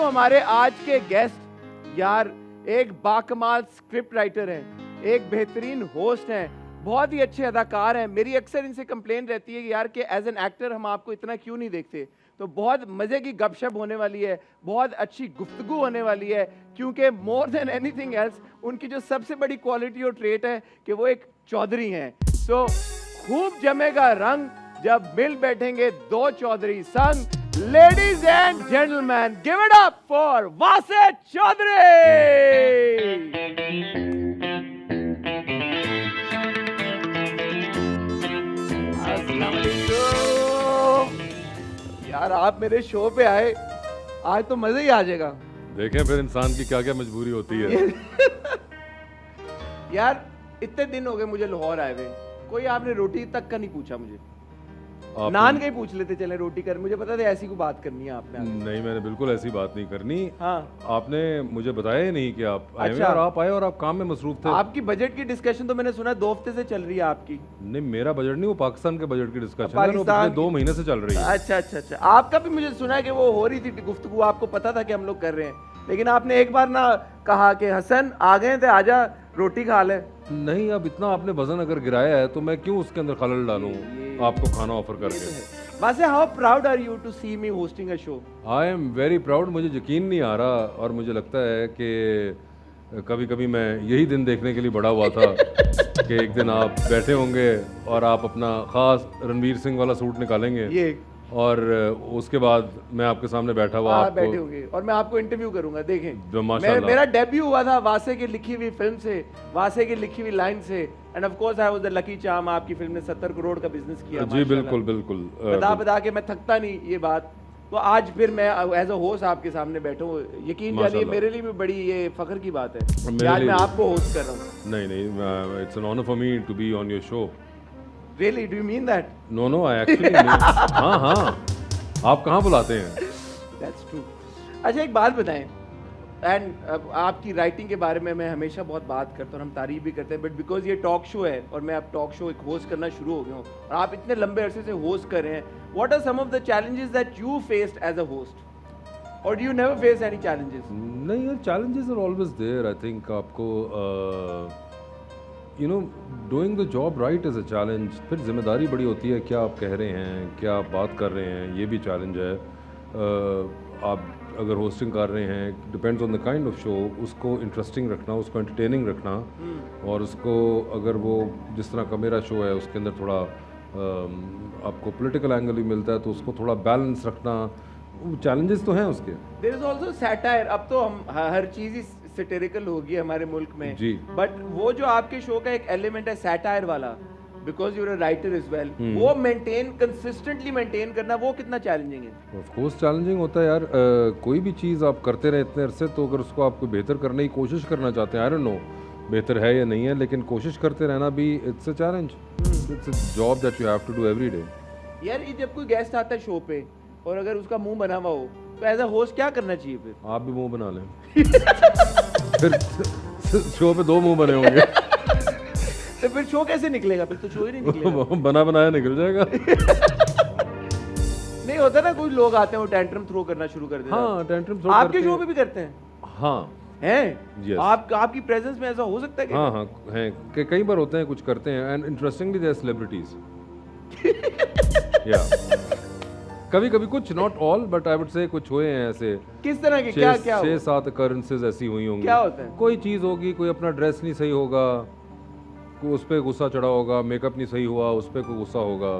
जो हमारे आज के गेस्ट यार एक बाकमाल स्क्रिप्ट राइटर हैं, एक बेहतरीन होस्ट हैं, बहुत ही अच्छे अदाकार हैं। मेरी अक्सर इनसे कंप्लेन रहती है कि यार कि एज एन एक्टर हम आपको इतना क्यों नहीं देखते। तो बहुत मज़े की गपशप होने वाली है, बहुत अच्छी गुफ्तगू होने वाली है, क्योंकि मोर देन एनीथिंग एल्स उनकी जो सबसे बड़ी क्वालिटी और ट्रेट है कि वो एक चौधरी हैं। तो खूब जमेगा रंग जब मिल बैठेंगे दो चौधरी संग। Ladies and gentlemen, give it up for Wasit Chaudhary! यार आप मेरे शो पे आए, आज तो मजा ही आ जाएगा। देखें फिर इंसान की क्या क्या मजबूरी होती है। यार इतने दिन हो गए मुझे लाहौर आए हुए, कोई आपने रोटी तक का नहीं पूछा मुझे। नान का ही पूछ लेते चले रोटी कर, मुझे पता था ऐसी को बात करनी है आपने। नहीं मैंने बिल्कुल ऐसी बात नहीं करनी। हाँ आपने मुझे बताया ही नहीं कि आप आए अच्छा। और आप आए और आप काम में मसरूफ थे। आपकी बजट की डिस्कशन तो मैंने सुना 2 हफ्ते से चल रही है आपकी। नहीं मेरा बजट नहीं, वो पाकिस्तान के बजट की डिस्कशन है, वो पाकिस्तान पिछले 2 महीने से चल रही है। अच्छा अच्छा अच्छा, आपका भी मुझे सुना है कि वो हो रही थी गुफ्तगू, आपको पता था कि हम लोग कर रहे हैं, लेकिन आपने एक बार ना कहा कि हसन आ गए थे आजा रोटी खा ले। नहीं अब इतना आपने वजन अगर गिराया है तो मैं क्यों उसके अंदर खलल डालूं आपको खाना ऑफर करके। वैसे how proud are you to see me hosting a show? I am very proud. मुझे यकीन नहीं आ रहा और मुझे लगता है कि कभी कभी मैं यही दिन देखने के लिए बड़ा हुआ था कि एक दिन आप बैठे होंगे और आप अपना खास रणवीर सिंह वाला सूट निकालेंगे ये और उसके बाद मैं आपके सामने बैठा हुआ आपको बैठे होंगे और मैं आपको इंटरव्यू करूंगा। देखें माशाल्लाह। मेरा डेब्यू हुआ था वासे की लिखी हुई फिल्म से, वासे की लिखी हुई लाइन से, end of course I was the lucky charm. आपकी फिल्म ने 70 करोड़ का बिजनेस किया। जी बिल्कुल बिल्कुल। बता के मैं थकता नहीं ये बात। तो आज फिर मैं एज अ होस्ट आपके सामने बैठा हूँ, यकीन जानिए मेरे लिए भी बड़ी ये फख्र की बात है कि आज मैं आपको होस्ट कर रहा हूँ। नहीं it's an honour for me to be on your show. Really? Do you mean that? No, I actually mean, हाँ आप कहाँ बुलाते हैं? That's true. अच्छा एक बात बताएं, एंड आपकी राइटिंग के बारे में मैं हमेशा बहुत बात करता हूँ, हम तारीफ भी करते हैं, बट बिकॉज ये टॉक शो है और मैं अब टॉक शो एक होस्ट करना शुरू हो गया हूँ और आप इतने लंबे अरसे से होस्ट कर रहे हैं, what are some of the challenges that you faced as a host और do you never face any challenges? नहीं यार challenges are always there. I think आपको you know doing the job right is a challenge. फिर जिम्मेदारी बड़ी होती है, क्या आप कह रहे हैं, क्या आप बात कर रहे हैं, ये भी चैलेंज है। आप अगर होस्टिंग कर रहे हैं, depends on the kind of show, उसको इंटरेस्टिंग रखना, उसको एंटरटेनिंग रखना, और उसको अगर वो जिस तरह का मेरा शो है उसके अंदर थोड़ा आपको पॉलिटिकल एंगल भी मिलता है तो उसको थोड़ा बैलेंस रखना, चैलेंजेस तो हैं उसके। There is also satire. अब तो हम हर चीज़ ही सैटिरिकल होगी हमारे मुल्क में जी, बट वो जो आपके शो का एक एलिमेंट है सैटायर वाला, because you are a writer as well, वो कंसिस्टेंटली मेंटेन करना वो कितना चैलेंजिंग है? ऑफ कोर्स चैलेंजिंग होता है यार। कोई भी चीज़ आप करते रहे इतने अरसे तो अगर उसको आपको बेहतर करने की कोशिश करना चाहते हैं, आई डोंट नो बेहतर है या नहीं है, लेकिन कोशिश करते रहना भी it's a challenge, it's a job that you have to do every day. यार ये जब कोई गेस्ट आता है शो पे और अगर उसका मुंह बना हुआ हो तो एज अ होस्ट क्या करना चाहिए? फिर आप भी मुंह बना लें। फिर शो पे 2 मुंह बने होंगे। तो फिर शो कैसे निकलेगा? फिर तो शो ही नहीं निकलेगा। बना बनाया निकल जाएगा। नहीं होता ना, कोई लोग आते हैं वो टेंट्रम थ्रो करना शुरू कर देते हैं। हाँ टेंट्रम थ्रो आपके शो पे भी करते हैं? हाँ हैं। yes. आपकी प्रेजेंस में ऐसा हो सकता है कि? हाँ हैं कि कई बार होते हैं, कुछ करते हैं, and interestingly they are celebrities. या कभी कभी कुछ, not all but I would say कुछ हुए हैं ऐसे। किस तरह के? क्या 6-7 occurrences ऐसी हुई होंगी। क्या होता है? कोई चीज़ होगी, कोई अपना ड्रेस नहीं सही होगा, उस पर गुस्सा चढ़ा होगा, मेकअप नहीं सही हुआ, उस पर कोई गुस्सा होगा,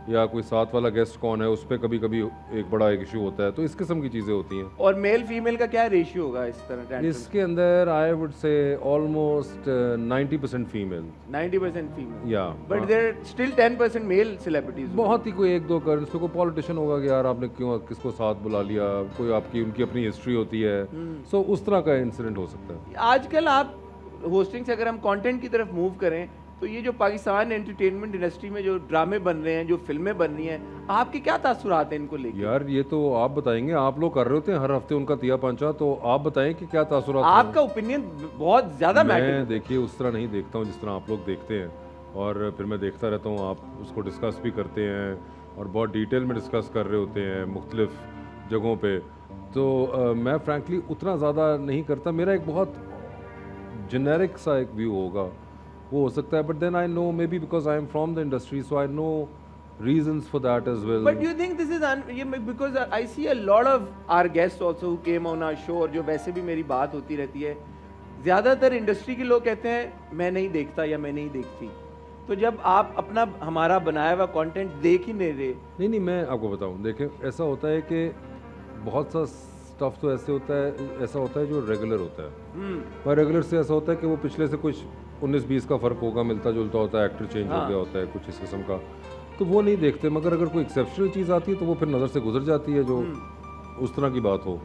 या कोई साथ वाला गेस्ट कौन है उस पर कभी कभी एक बड़ा एक इशू होता है, तो इस किस्म की चीज़ें होती हैं। और मेल फीमेल का क्या रेशियो होगा इस तरह? इसके अंदर I would say almost 90% female. 90% female या but there still 10% male celebrities. बहुत ही कोई 1-2 कर, कोई पॉलिटिशियन होगा कि यार आपने क्यों किसको साथ बुला लिया, कोई आपकी उनकी अपनी हिस्ट्री होती है, सो उस तरह का इंसिडेंट हो सकता है। आजकल आप होस्टिंग से अगर हम कंटेंट की तरफ मूव करें तो ये जो पाकिस्तान एंटरटेनमेंट इंडस्ट्री में जो ड्रामे बन रहे हैं, जो फिल्में बन रही हैं, आपके क्या तासुरात हैं इनको लेकर? यार ये तो आप बताएंगे, आप लोग कर रहे होते हैं हर हफ्ते उनका तिया पंचा, तो आप बताएं कि क्या तासुरात हैं। आपका ओपिनियन बहुत ज्यादा मैटर। मैं देखिए उस तरह नहीं देखता हूँ जिस तरह आप लोग देखते हैं, और फिर मैं देखता रहता हूँ, आप उसको डिस्कस भी करते हैं और बहुत डिटेल में डिस्कस कर रहे होते हैं मुख्तलिफ जगहों पे। तो मैं फ्रैंकली उतना ज़्यादा नहीं करता, मेरा एक बहुत जेनेरिक सा एक व्यू होगा, वो हो सकता है, but then I know maybe because I am from the industry so I know reasons for that as well. But do you think this is because I see a lot of our guests also who came on our show, और जो वैसे भी मेरी बात होती रहती है, ज़्यादातर इंडस्ट्री के लोग कहते हैं मैं नहीं देखता या मैं नहीं देखती। तो जब आप अपना हमारा बनाया हुआ कंटेंट देख ही नहीं रहे। नहीं, मैं आपको बताऊं, देखें ऐसा होता है कि बहुत सा स्टफ तो ऐसा होता है जो रेगुलर होता है, पर रेगुलर से ऐसा होता है कि वो पिछले से कुछ 19-20 का फ़र्क होगा, मिलता जुलता होता है, एक्टर चेंज हो गया होता है, कुछ इस किस्म का, तो वो नहीं देखते। मगर अगर कोई एक्सेप्शनल चीज़ आती है तो वो फिर नज़र से गुजर जाती है, जो उस तरह की बात हो।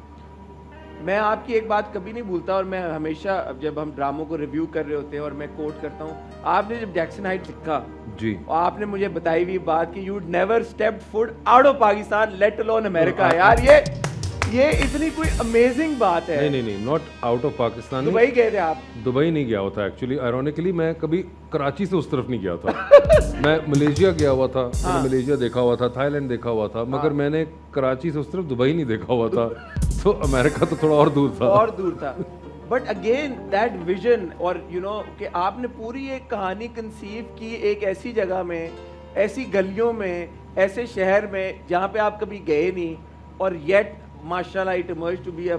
मैं आपकी एक बात कभी नहीं भूलता, और मैं हमेशा जब हम ड्रामों को रिव्यू कर रहे होते हैं और मैं कोट करता हूँ, आपने जब जैक्सन हाइट लिखा जी, और आपने मुझे बताई हुई बात कि you never stepped foot out of Pakistan let alone America. यार ये इतनी कोई अमेजिंग बात है। नहीं, not out of Pakistan. Dubai गए थे आप? दुबई नहीं गया हुआ था एक्चुअली, आयरॉनिकली मैं कभी कराची से उस तरफ नहीं गया था। मैं मलेशिया गया हुआ था, मैंने मलेशिया देखा हुआ था, थाईलैंड देखा हुआ था, मगर मैंने कराची से उस तरफ दुबई नहीं देखा हुआ था। तो अमेरिका तो थोड़ा और दूर था। बट अगेन दैट विजन, और यू नो कि आपने पूरी एक कहानी कंसीव की एक ऐसी जगह में, ऐसी गलियों में, ऐसे शहर में जहाँ पे आप कभी गए नहीं, और येट माशाल्लाह it emerge to be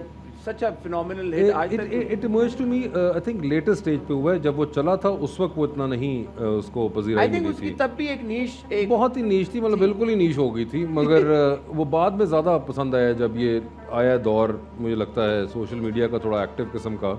such a phenomenal hit. It emerged to me, I think later stage पे हुआ है, जब वो चला था उस वक्त वो इतना नहीं उसको पजीराई मिली थी। उसकी तब भी एक नीश, बहुत ही नीश थी, मतलब बिल्कुल ही नीश हो गई थी, मगर वो बाद में ज़्यादा पसंद आया जब ये आया दौर, मुझे लगता है सोशल मीडिया का थोड़ा एक्टिव किस्म का,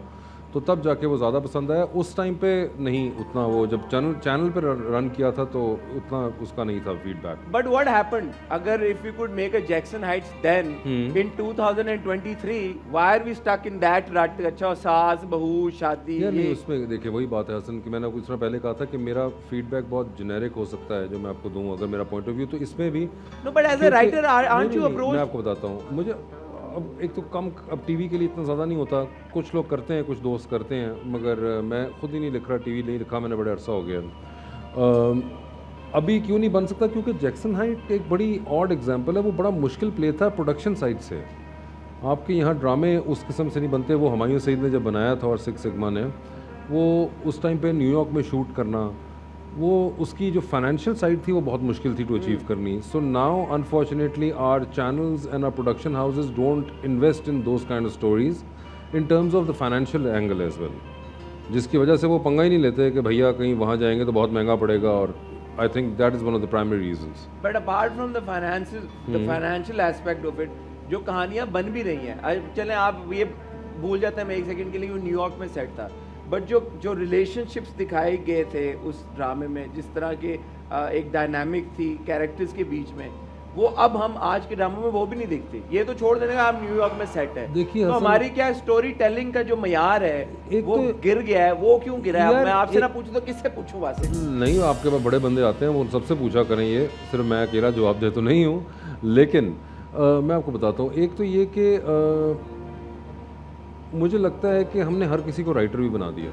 तो तब जाके वो ज़्यादा पसंद आया। उस टाइम पे नहीं उतना, वो जब चैनल पे रन किया था तो उतना उसका नहीं था फीडबैक। बट व्हाट हैपेंड, अगर if you could make a Jackson Heights then in 2023, why are we stuck in that rut? अच्छा, सास बहू शादी, या नहीं, उसमें देखिए वही बात है हसन कि मैंने कुछ समय पहले कहा था कि मेरा फीडबैक बहुत जेनेरिक हो सकता है जो मैं आपको दूं, अगर मेरा पॉइंट ऑफ व्यू, तो इसमें भी no, but as a writer aren't you approach? मैं आपको बताता हूँ, मुझे अब एक तो कम, अब टीवी के लिए इतना ज़्यादा नहीं होता, कुछ लोग करते हैं, कुछ दोस्त करते हैं, मगर मैं खुद ही नहीं लिख रहा, टीवी नहीं लिखा मैंने, बड़े अरसा हो गया। अभी क्यों नहीं बन सकता? क्योंकि जैक्सन हाइट एक बड़ी ऑड एग्जांपल है, वो बड़ा मुश्किल प्ले था प्रोडक्शन साइड से। आपके यहाँ ड्रामे उस किस्म से नहीं बनते। वो हुमायूं सईद ने जब बनाया था और सिक्स सिग्मा ने, वो उस टाइम पे न्यूयॉर्क में शूट करना, वो उसकी जो फाइनेंशियल साइड थी वो बहुत मुश्किल थी टू अचीव करनी। So now unfortunately our channels and our production houses don't invest in those kind of stories in terms of the financial angle as well, जिसकी वजह से वो पंगा ही नहीं लेते कि भैया कहीं वहाँ जाएंगे तो बहुत महंगा पड़ेगा, और I think that is one of the primary reasons. But apart from the financial aspect of it, जो कहानियाँ बन भी रही हैं, चलें आप ये भूल जाते हैं मैं एक सेकंड के लिए वो न्यूयॉर्क में सेट था, बट जो रिलेशनशिप्स दिखाए गए थे उस ड्रामे में, जिस तरह के एक डायनामिक थी कैरेक्टर्स के बीच में, वो अब हम आज के ड्रामों में वो भी नहीं देखते। ये तो छोड़ देने का, आप न्यूयॉर्क में सेट है, देखिए तो हमारी क्या स्टोरी टेलिंग का जो मयार है वो तो गिर गया है। वो क्यों गिरा है? मैं आपसे ना पूछूं तो किससे पूछूं? वैसे नहीं, आपके पास बड़े बंदे आते हैं, वो सबसे पूछा करें, ये सिर्फ मैं अकेला जवाब दे तो नहीं हूँ, लेकिन मैं आपको बताता हूँ। एक तो ये कि मुझे लगता है कि हमने हर किसी को राइटर भी बना दिया।